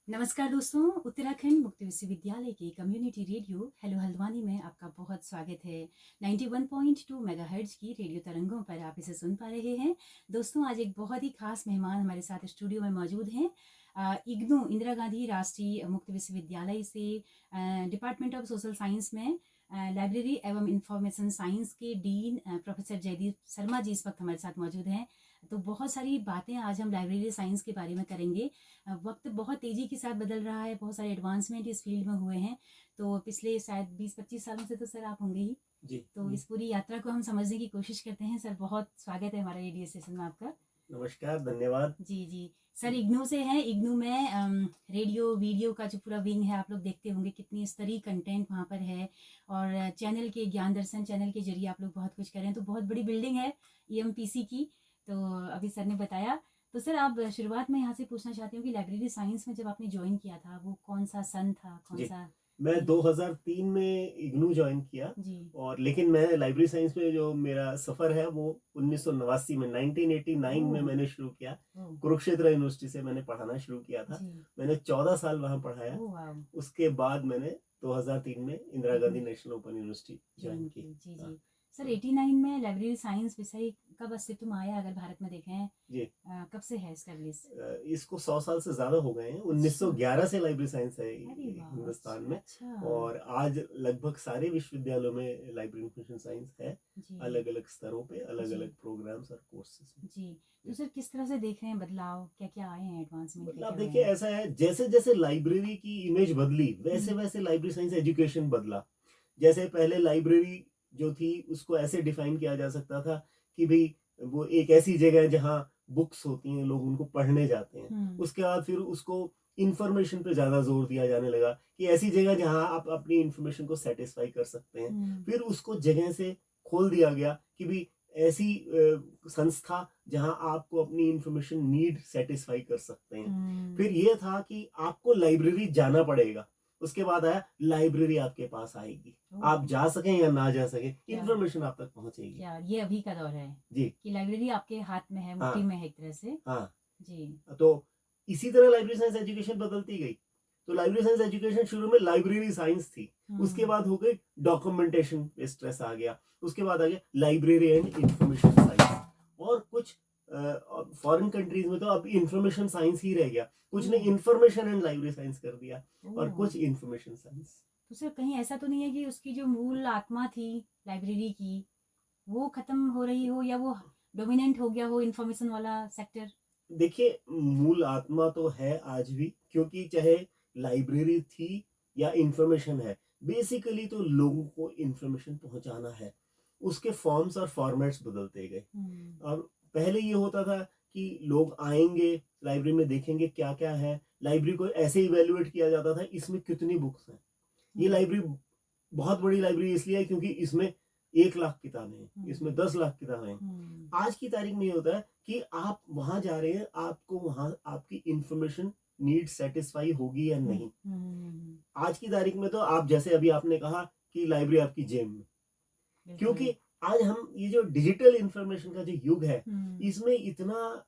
नमस्कार दोस्तों, उत्तराखंड मुक्त विश्वविद्यालय के कम्युनिटी रेडियो हेलो हल्द्वानी में आपका बहुत स्वागत है। 91.2 मेगाहर्ट्ज की रेडियो तरंगों पर आप इसे सुन पा रहे हैं। दोस्तों, आज एक बहुत ही खास मेहमान हमारे साथ स्टूडियो में मौजूद हैं। इग्नू इंदिरा गांधी राष्ट्रीय मुक्त विश्वविद्यालय से डिपार्टमेंट ऑफ सोशल साइंस में लाइब्रेरी एवं इंफॉर्मेशन साइंस के डीन प्रोफेसर जयदीप शर्मा जी इस वक्त हमारे साथ मौजूद हैं। तो बहुत सारी बातें आज हम लाइब्रेरी साइंस के बारे में करेंगे। वक्त बहुत तेज़ी के साथ बदल रहा है, बहुत सारे एडवांसमेंट इस फील्ड में हुए हैं। तो पिछले शायद 20-25 सालों से तो सर आप होंगे ही। जी तो इस पूरी यात्रा को हम समझने की कोशिश करते हैं। सर, बहुत स्वागत है हमारे रेडियो स्टेशन में आपका। नमस्कार, धन्यवाद। जी जी। सर इग्नू से हैं। इग्नू में रेडियो वीडियो का जो पूरा विंग है, आप लोग देखते होंगे कितनी स्तरीय कंटेंट वहाँ पर है। और चैनल के ज्ञान दर्शन चैनल के जरिए आप लोग बहुत कुछ कर रहे हैं। तो बहुत बड़ी बिल्डिंग है EMPC की। तो अभी सर ने बताया। तो सर, आप शुरुआत में यहाँ से पूछना चाहती हूँ कि लाइब्रेरी साइंस में जब आपने ज्वाइन किया था, वो कौन सा सन था, कौन जी, सा? मैं जी 2003 में इग्नू ज्वाइन किया। जी। और लेकिन मैं लाइब्रेरी साइंस में जो मेरा सफ़र है वो 1989 में 1989 में ओह मैंने शुरू किया। ओह। कुरुक्षेत्र यूनिवर्सिटी से मैंने पढ़ाना शुरू किया था। जी। मैंने 14 साल वहाँ पढ़ाया। ओह वाह। उसके बाद मैंने 2003 में Indira Gandhi hmm, national open university join join की। की। जी हाँ, जी। सर, हाँ, 89 में लाइब्रेरी साइंस विषय कब अस्तित्व में आया, अगर भारत में देखें? जी। कब से है एस्टेब्लिश? इसको 100 साल से ज़्यादा हो गए हैं। अच्छा। 1911 से लाइब्रेरी साइंस है अरे वाह, हिंदुस्तान अच्छा में। अच्छा। और आज लगभग सारे विश्वविद्यालयों में लाइब्रेरी इंफॉर्मेशन साइंस है। जी अलग अलग स्तरों पे अलग जी अलग प्रोग्राम्स और कोर्सेज में। जी। तो जी। सर, किस तरह से देख रहे हैं बदलाव, क्या क्या आए हैं, एडवांसमेंट क्या मतलब क्या हुए देखिए, हैं? ऐसा है, जैसे जैसे लाइब्रेरी की इमेज बदली वैसे हम्म वैसे लाइब्रेरी साइंस एजुकेशन बदला। जैसे पहले लाइब्रेरी जो थी उसको ऐसे डिफाइन किया जा सकता था कि भाई वो एक ऐसी जगह है जहाँ बुक्स होती हैं, लोग उनको पढ़ने जाते हैं। हम्म उसके बाद फिर उसको इंफॉर्मेशन पे ज़्यादा जोर दिया जाने लगा कि ऐसी जगह जहाँ आप अपनी इंफॉर्मेशन को सेटिस्फाई कर सकते हैं। हम्म फिर उसको जगह से खोल दिया गया कि भाई ऐसी संस्था जहाँ आपको अपनी इंफॉर्मेशन नीड सेटिस्फाई कर सकते हैं। हम्म। फिर ये था कि आपको लाइब्रेरी जाना पड़ेगा। उसके बाद आया लाइब्रेरी आपके पास आएगी। ओह। आप जा सकें या ना जा सकें, क्या इंफॉर्मेशन आप तक पहुंचेगी। क्या ये अभी का दौर है जी। कि लाइब्रेरी आपके हाथ में है, मुट्ठी हाँ, में है एक तरह से? हाँ। जी। तो इसी तरह लाइब्रेरी साइंस एजुकेशन बदलती गई। तो लाइब्रेरी साइंस एजुकेशन शुरू में लाइब्रेरी साइंस थी। उसके हम्म बाद हो गई डॉक्यूमेंटेशन पे स्ट्रेस आ गया। उसके बाद आ गया लाइब्रेरी एंड इंफॉर्मेशन साइंस। और कुछ फॉरेन कंट्रीज में तो अब इंफॉर्मेशन साइंस ही रह गया। कुछ ने ओह इंफॉर्मेशन एंड लाइब्रेरी साइंस कर दिया और ओह। कुछ इंफॉर्मेशन साइंस। तो सर, कहीं ऐसा तो नहीं है कि उसकी जो मूल आत्मा थी लाइब्रेरी की, वो खत्म हो रही हो, या वो डोमिनेंट हो गया हो इंफॉर्मेशन वाला सेक्टर? देखिए, मूल आत्मा तो है आज भी, क्योंकि चाहे लाइब्रेरी थी या इंफॉर्मेशन है, बेसिकली तो लोगों को इंफॉर्मेशन पहुंचाना है। उसके फॉर्म्स और फॉर्मेट्स बदलते गए। हम्म और पहले ये होता था कि लोग आएंगे लाइब्रेरी में, देखेंगे क्या क्या है। लाइब्रेरी को ऐसे इवेल्युएट किया जाता था, इसमें कितनी बुक्स हैं। ये हम्म लाइब्रेरी बहुत बड़ी लाइब्रेरी इसलिए है क्योंकि इसमें 1 लाख किताबें हैं, इसमें हम्म 10 लाख किताबें हैं। हम्म आज की तारीख में ये होता है कि आप वहां जा रहे हैं, आपको वहां आपकी इंफॉर्मेशन नीड सेटिस्फाई होगी या हम्म नहीं। हम्म। आज की तारीख में तो आप, जैसे अभी आपने कहा कि लाइब्रेरी आपकी जेब में, बिल्कुल। क्योंकि आज हम ये जो डिजिटल इंफॉर्मेशन का जो युग है, हम्म इसमें इतना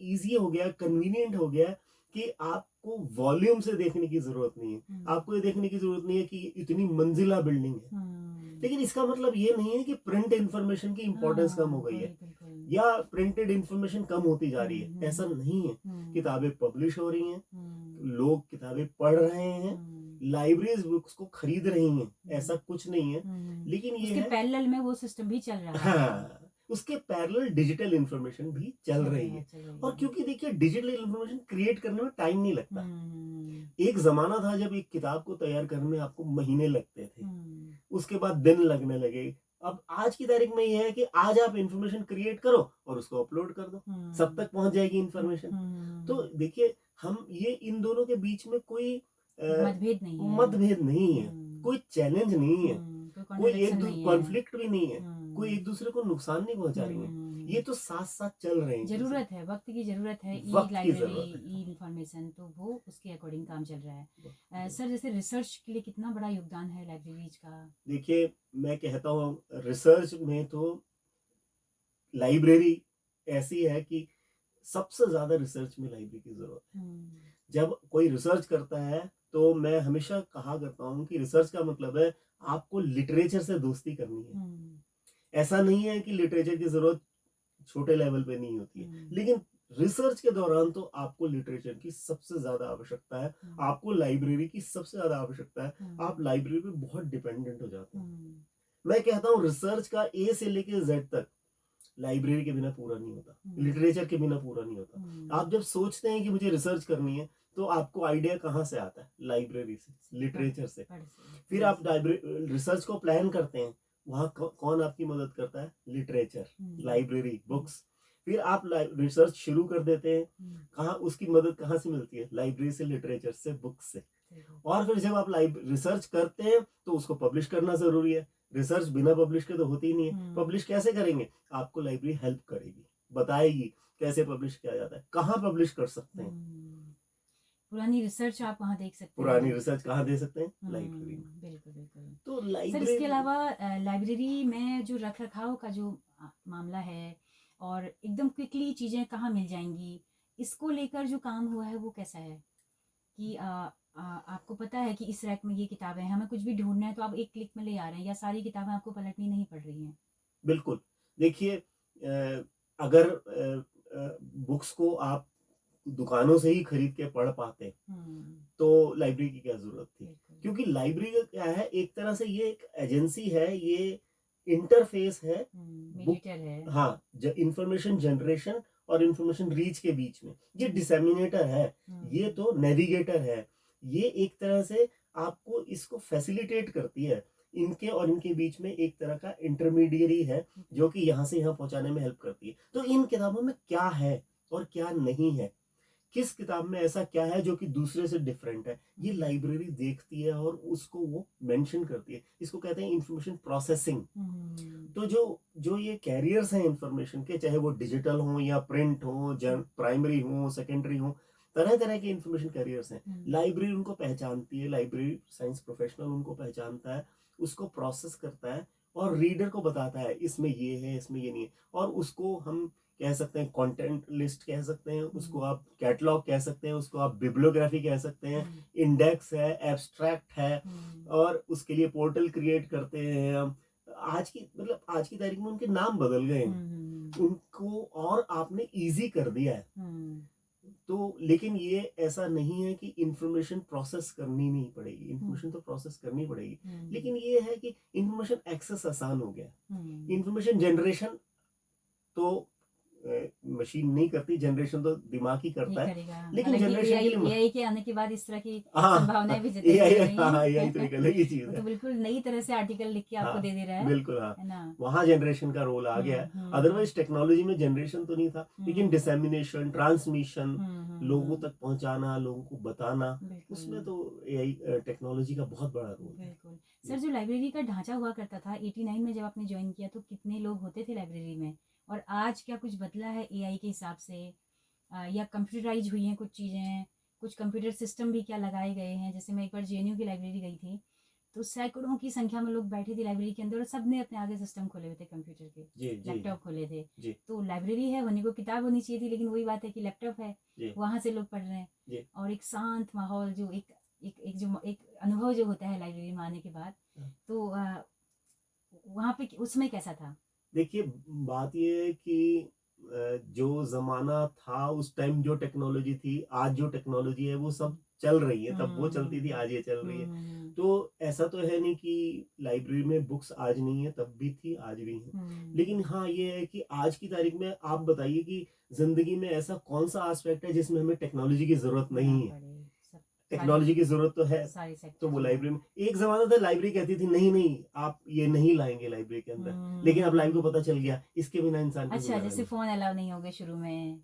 इजी हो गया, कन्वीनियंट हो गया कि आपको वॉल्यूम से देखने की जरूरत नहीं है। हम्म आपको ये देखने की जरूरत नहीं है कि इतनी मंजिला बिल्डिंग है। हम्म। लेकिन इसका मतलब ये नहीं है कि प्रिंट इंफॉर्मेशन की इंपॉर्टेंस कम हो हाँ, गई कोई है बिल्कुल। या प्रिंटेड इंफॉर्मेशन कम होती जा रही है। ऐसा नहीं है। हम्म किताबें पब्लिश हो रही हैं, हम्म लोग किताबें पढ़ रहे हैं, हम्म लाइब्रेरीज बुक्स को खरीद रही हैं, हम्म ऐसा कुछ नहीं है। लेकिन ये उसके है, पैरेलल में वो सिस्टम भी चल रहा है। हाँ, उसके पैरेलल डिजिटल इंफॉर्मेशन भी चल रही है। चल रही और है। क्योंकि देखिए, डिजिटल इंफॉर्मेशन क्रिएट करने में टाइम नहीं लगता। हम्म एक जमाना था जब एक किताब को तैयार करने में आपको महीने लगते थे, हम्म उसके बाद दिन लगने लगे। अब आज की तारीख में ये है कि आज आप इंफॉर्मेशन क्रिएट करो और उसको अपलोड कर दो, सब हम्म तक पहुंच जाएगी इंफॉर्मेशन। तो हम्म। देखिए, हम ये इन दोनों के बीच में कोई मतभेद नहीं है। मतभेद नहीं है, कोई चैलेंज नहीं है, कोई कोई कॉन्ट्रडिक्शन नहीं है। कॉन्फ्लिक्ट भी नहीं है, कोई हम्म एक दूसरे को नुकसान नहीं पहुंचा रही है। ये तो साथ साथ चल रहे हैं चीजें। जरूरत है, वक्त की जरूरत है। ई वक्त की लाइब्रेरी, जरूरत है। ई इंफॉर्मेशन, तो वो उसके अकॉर्डिंग काम चल रहा है। वक्त की जरूरत। सर, जैसे रिसर्च के लिए कितना बड़ा योगदान है लाइब्रेरीज का? देखिए, मैं कहता हूँ रिसर्च में तो लाइब्रेरी ऐसी है कि सबसे ज्यादा रिसर्च में लाइब्रेरी की जरूरत है। हम्म जब कोई रिसर्च करता है तो मैं हमेशा कहा करता हूँ कि रिसर्च का मतलब है आपको लिटरेचर से दोस्ती करनी है। ऐसा नहीं है कि लिटरेचर की ज़रूरत छोटे लेवल पे नहीं होती है, लेकिन रिसर्च के दौरान तो आपको लिटरेचर की सबसे ज़्यादा आवश्यकता है, आपको लाइब्रेरी की सबसे ज़्यादा आवश्यकता है, आप लाइब्रेरी पे बहुत डिपेंडेंट हो जाते हैं। मैं कहता हूँ रिसर्च का ए से लेके जेड तक लाइब्रेरी के बिना पूरा नहीं होता, लिटरेचर के बिना पूरा नहीं होता। आप जब सोचते हैं कि मुझे रिसर्च करनी है तो आपको आइडिया कहाँ से आता है? लाइब्रेरी से, लिटरेचर से। फिर आप रिसर्च को प्लान करते हैं, वहाँ कौन आपकी मदद करता है? Literature, library, books. फिर आप रिसर्च शुरू कर देते हैं, कहाँ उसकी मदद कहाँ से मिलती है? लाइब्रेरी से, लिटरेचर से, बुक्स से। और फिर जब आप रिसर्च करते हैं तो उसको पब्लिश करना जरूरी है। रिसर्च बिना पब्लिश के तो होती ही नहीं है। पब्लिश कैसे करेंगे? आपको लाइब्रेरी हेल्प करेगी, बताएगी कैसे पब्लिश किया जाता है, कहाँ पब्लिश कर सकते हैं। पुरानी रिसर्च आप वहाँ देख सकते हैं। पुरानी रिसर्च कहाँ दे सकते हैं? लाइब्रेरी में। बिल्कुल बिल्कुल। तो सर लाइब्रेरी इसके अलावा लाइब्रेरी में जो रख रखाव का जो मामला है और एकदम क्विकली चीज़ें कहाँ मिल जाएंगी, इसको लेकर जो काम हुआ है वो कैसा है कि आपको पता है कि इस रैक में ये किताबें हैं, हमें कुछ भी ढूंढना है तो आप एक क्लिक में ले आ रहे हैं, या सारी किताबें आपको पलटनी नहीं पड़ रही हैं? बिल्कुल। देखिए अगर बुक्स को आप दुकानों से ही खरीद के पढ़ पाते तो लाइब्रेरी की क्या जरूरत थी? क्योंकि लाइब्रेरी का क्या है, एक तरह से ये एक एजेंसी है, ये इंटरफेस है, मीडिएटर है। हाँ, इंफॉर्मेशन जनरेशन और इंफॉर्मेशन रीच के बीच में। ये डिसेमिनेटर है, ये तो नेविगेटर है। ये एक तरह से आपको इसको फैसिलिटेट करती है। इनके और इनके बीच में एक तरह का इंटरमीडियरी है जो कि यहाँ से यहाँ पहुंचाने में हेल्प करती है। तो इन किताबों में क्या है और क्या नहीं है, किस किताब में ऐसा क्या है जो कि दूसरे से डिफरेंट है, ये लाइब्रेरी देखती है और उसको वो मेंशन करती है। इसको कहते हैं इंफॉर्मेशन प्रोसेसिंग। तो जो जो ये कैरियर्स हैं इंफॉर्मेशन के, चाहे वो डिजिटल हो या प्रिंट हो, प्राइमरी हो, सेकेंडरी हो, तरह तरह के इंफॉर्मेशन कैरियर्स हैं। लाइब्रेरी उनको पहचानती है, लाइब्रेरी साइंस प्रोफेशनल उनको पहचानता है, उसको प्रोसेस करता है और रीडर को बताता है इसमें ये है, इसमें ये नहीं है। और उसको हम कह सकते हैं कंटेंट लिस्ट कह सकते हैं, उसको आप कैटलॉग कह सकते हैं, उसको आप बिब्लियोग्राफी कह सकते हैं, इंडेक्स है, एब्स्ट्रैक्ट है, और उसके लिए पोर्टल क्रिएट करते हैं हम। आज की आज की तारीख में उनके नाम बदल गए हैं, उनको और आपने इजी कर दिया है। तो लेकिन ये ऐसा नहीं है कि इंफॉर्मेशन प्रोसेस करनी नहीं पड़ेगी, इंफॉर्मेशन तो प्रोसेस करनी पड़ेगी, लेकिन ये है कि इंफॉर्मेशन एक्सेस आसान हो गया। इंफॉर्मेशन जनरेशन तो मशीन नहीं करती, जनरेशन तो दिमाग ही करता है, लेकिन जनरेशन के लिए एआई के आने के बाद इस तरह की हाँ, संभावनाएं भी जताई जा रही हैं। एआई तो एक अलग ही चीज वो है। तो बिल्कुल नई तरह से आर्टिकल लिख के आपको दे दे रहा है। बिल्कुल, हाँ, है ना? वहां जनरेशन का रोल आ गया है। अदरवाइज टेक्नोलॉजी में जनरेशन तो नहीं था, लेकिन डिसेमिनेशन, ट्रांसमिशन, लोगों तक पहुंचाना, लोगों को बताना, उसमें तो एआई टेक्नोलॉजी का बहुत बड़ा रोल है। बिल्कुल। सर जो लाइब्रेरी का ढांचा हुआ करता था 89 में जब आपने ज्वाइन किया तो कितने लोग होते थे लाइब्रेरी में, और आज क्या कुछ बदला है एआई के हिसाब से, या कंप्यूटराइज हुई हैं कुछ चीज़ें, कुछ कंप्यूटर सिस्टम भी क्या लगाए गए हैं? जैसे मैं एक बार जेएनयू की लाइब्रेरी गई थी तो सैकड़ों की संख्या में लोग बैठे थे लाइब्रेरी के अंदर और सब ने अपने आगे सिस्टम खोले हुए थे, कंप्यूटर के, लैपटॉप खोले थे। तो लाइब्रेरी है, होने को किताब होनी चाहिए थी, लेकिन वही बात है कि लैपटॉप है, वहां से लोग पढ़ रहे हैं, और एक शांत माहौल, जो एक अनुभव जो होता है लाइब्रेरी में आने के बाद, तो वहाँ पे उसमें कैसा था? देखिए, बात ये है कि जो जमाना था उस टाइम, जो टेक्नोलॉजी थी, आज जो टेक्नोलॉजी है वो सब चल रही है, तब वो चलती थी, आज ये चल रही है। तो ऐसा तो है नहीं कि लाइब्रेरी में बुक्स आज नहीं है, तब भी थी, आज भी है। लेकिन हाँ, ये है कि आज की तारीख में आप बताइए कि जिंदगी में ऐसा कौन सा एस्पेक्ट है जिसमें हमें टेक्नोलॉजी की जरूरत नहीं है? टेक्नोलॉजी की जरूरत तो है, तो वो लाइब्रेरी में, एक जमाना था लाइब्रेरी कहती थी नहीं नहीं आप ये नहीं लाएंगे लाइब्रेरी के अंदर, लेकिन अब लाइब्रेरी को पता चल गया इसके बिना इंसान की अच्छा, जैसे फोन अलाउ नहीं होंगे शुरू में,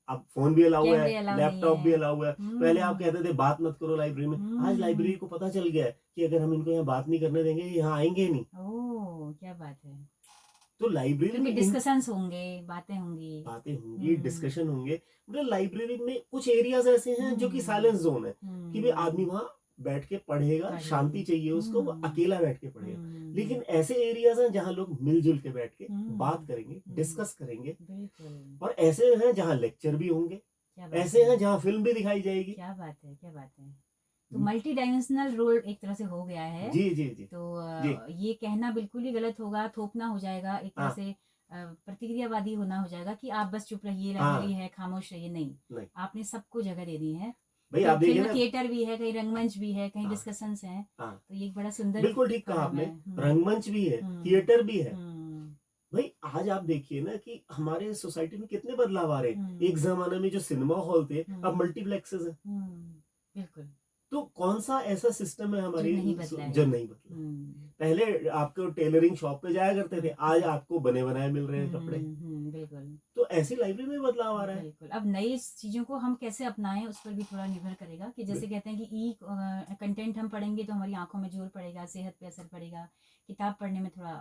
अब फोन भी अलाउ है, कैमरे अलाउ नहीं लैपटॉप भी है। अलाउ है। पहले आप कहते थे बात मत करो लाइब्रेरी में, आज लाइब्रेरी को पता चल गया है कि अगर हम इनको यहाँ बात नहीं करने देंगे, यहाँ आएंगे ही नहीं। ओह, क्या बात है। तो लाइब्रेरी में डिस्कशंस होंगे, बातें होंगी, डिस्कशन होंगे। मतलब लाइब्रेरी में कुछ एरियाज ऐसे हैं जो कि साइलेंस जोन है, कि भाई आदमी वहां बैठ के पढ़ेगा, शांति चाहिए उसको, वो अकेला बैठ के पढ़ेगा। लेकिन ऐसे एरियाज हैं जहाँ लोग मिलजुल के बैठ के बात करेंगे, डिस्कस करेंगे, और ऐसे हैं जहाँ लेक्चर भी होंगे, क्या बात ऐसे है, हैं जहाँ फिल्म भी दिखाई जाएगी। क्या बात है, क्या बात है। तो हम्म, मल्टी डायमेंशनल रोल एक तरह से हो गया है। जी जी जी तो जी। ये कहना बिल्कुल ही गलत होगा, थोपना हो जाएगा, एक तरह हाँ से प्रतिक्रियावादी होना हो जाएगा कि आप बस चुप रहिए, लाइब्रेरी हाँ। है, खामोश रहिए। नहीं, नहीं आपने सबको जगह दे दी है। भाई, आप देखिए फिल्म ना। थिएटर भी है, कहीं रंगमंच भी है, कहीं हाँ डिस्कशंस हैं। हाँ, तो ये एक बड़ा सुंदर बिल्कुल ठीक कहा कदम आपने। है। रंगमंच भी है, हम्म थिएटर भी है। हम्म भाई आज आप देखिए ना कि हमारे सोसाइटी में कितने बदलाव आ रहे हैं। एक हम्म जमाने में जो सिनेमा हॉल थे, अब हम्म मल्टीप्लेक्सेस हैं। बिल्कुल, तो कौन सा ऐसा सिस्टम है जो हमारी नहीं बदला है। जो नहीं बदला। हम्म पहले आपको टेलरिंग शॉप पे जाया करते थे, आज हम्म आपको बने बनाए मिल रहे हैं कपड़े। बिल्कुल तो ऐसी लाइब्रेरी में बदलाव आ रहा है। बिल्कुल। अब नई चीज़ों को हम कैसे अपनाएं उस पर भी थोड़ा निर्भर करेगा कि जैसे कहते हैं कि कंटेंट हम पढ़ेंगे तो हमारी आंखों में जोर पड़ेगा, सेहत पे असर पड़ेगा, किताब पढ़ने में थोड़ा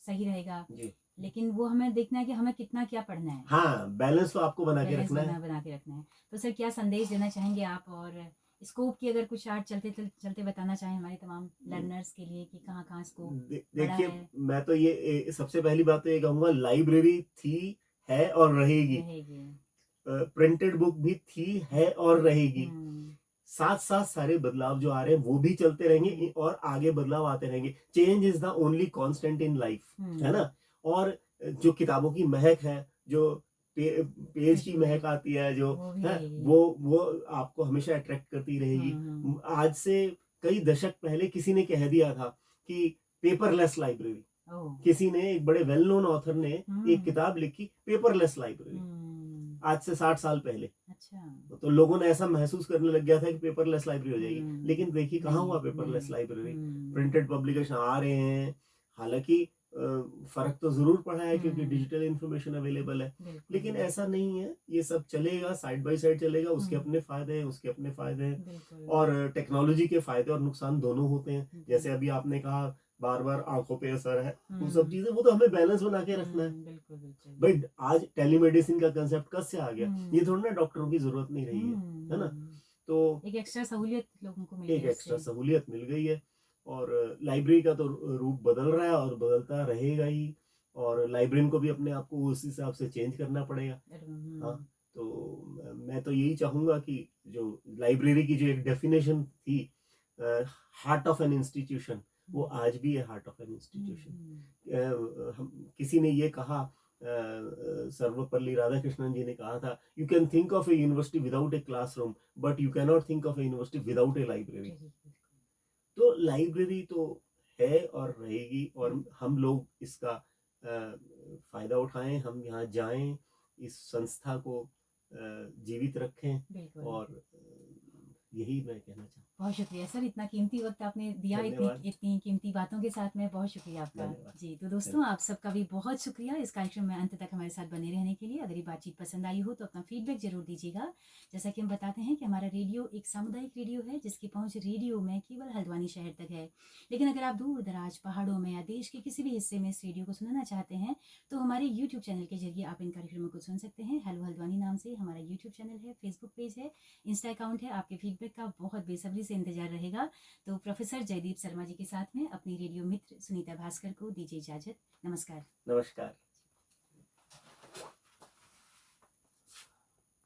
सही रहेगा। जी। लेकिन वो हमें देखना है कि हमें कितना क्या पढ़ना है, हाँ, बैलेंस तो आपको बना के बैलेंस रखना है। बना के रखना है। तो सर क्या संदेश देना चाहेंगे आप, और स्कोप की अगर कुछ आर्ट चलते चलते बताना चाहें हमारे तमाम लर्नर्स के लिए कि कहाँ कहाँ स्कोप बड़ा देखिए, है, मैं तो सबसे पहली बात तो ये कहूंगा, लाइब्रेरी थी, है और रहेगी। रहेगी। प्रिंटेड बुक भी थी, है और रहेगी। हम्म साथ साथ सारे बदलाव जो आ रहे हैं वो भी चलते रहेंगे, और आगे बदलाव आते रहेंगे। Change is the only constant in life, है हम्म ना। और जो किताबों की महक है, जो पेज की बिल्कुल, महक आती है, जो वो भी है, रहेगी। वो आपको हमेशा अट्रैक्ट करती रहेगी। हम्म। आज से कई दशक पहले किसी ने कह दिया था कि पेपरलेस लाइब्रेरी। ओह! किसी ने, एक बड़े वेल नोन ऑथर ने एक हुँ, किताब लिखी, पेपरलेस लाइब्रेरी, हुँ, आज से 60 साल पहले। अच्छा। तो लोगों ने ऐसा महसूस करने लग गया था कि पेपरलेस लाइब्रेरी हो जाएगी, हुँ, लेकिन देखिए कहाँ नहीं, हुआ पेपरलेस नहीं, लाइब्रेरी। हुँ, प्रिंटेड पब्लिकेशन आ रहे हैं। हालांकि फर्क तो जरूर पड़ा है क्योंकि हुँ, डिजिटल इंफॉर्मेशन अवेलेबल है। बिल्कुल, लेकिन ऐसा नहीं है, ये सब चलेगा, साइड बाय साइड चलेगा। उसके हुँ, अपने फायदे हैं, उसके अपने फायदे हैं। बिल्कुल, और टेक्नोलॉजी के फायदे और नुकसान दोनों होते हैं। जैसे बिल्कुल, अभी आपने कहा, बार बार आंखों पे असर है, वो सब हुँ, चीजें, वो तो हमें बैलेंस बना के रखना है। बिल्कुल, बिल्कुल, भाई आज टेलीमेडिसिन का कंसेप्ट कब से आ गया। ये हुँ, थोड़ा ना डॉक्टरों की जरूरत नहीं रही है ना। हुँ, तो एक एक्स्ट्रा सहूलियत लोगों को मिल एक गई एक्स्ट्रा उससे। सहूलियत मिल गई है। और लाइब्रेरी का तो रूप बदल रहा है और बदलता रहेगा ही। और लाइब्रेरियन को भी अपने आप को उस हिसाब से चेंज करना पड़ेगा। हाँ। तो मैं तो यही चाहूंगा कि जो लाइब्रेरी की जो एक डेफिनेशन थी, हार्ट ऑफ एन इंस्टीट्यूशन, वो हुँ, आज भी है heart of an um, institution. हम किसी ने ये कहा, सर्वपल्ली राधाकृष्णन जी ने कहा था, you can think of A university without a classroom, but you cannot think of A university without A library. बिल्कुल, तो लाइब्रेरी तो है और रहेगी, और हम लोग इसका फायदा उठाएं, हम यहाँ जाएं, इस संस्था को जीवित रखें। बिल्कुल। और यही मैं कहना चाहूँ। बहुत शुक्रिया सर, इतना कीमती वक्त आपने दिया, इतनी धन्यवाद। इतनी कीमती बातों के साथ में। बहुत शुक्रिया आपका। धन्यवाद। जी, तो दोस्तों आप सबका भी बहुत शुक्रिया इस कार्यक्रम में अंत तक हमारे साथ बने रहने के लिए। अगर ये बातचीत पसंद आई हो तो अपना फीडबैक जरूर दीजिएगा। जैसा कि हम बताते हैं कि हमारा रेडियो एक सामुदायिक रेडियो है जिसकी पहुंच रेडियो में केवल हल्द्वानी शहर तक है। लेकिन अगर आप दूर दराज पहाड़ों में या देश के किसी भी हिस्से में इस रेडियो को सुनना चाहते हैं तो हमारे यूट्यूब चैनल के जरिए आप इन कार्यक्रमों को सुन सकते हैं। हेलो हल्द्वानी नाम से हमारा यूट्यूब चैनल है, फेसबुक पेज है, इंस्टा अकाउंट है। आपके फीडबैक का बहुत बेसब्री से इंतजार रहेगा। तो प्रोफेसर जयदीप शर्मा जी के साथ में अपनी रेडियो मित्र सुनीता भास्कर को दीजिए इजाजत। नमस्कार। नमस्कार।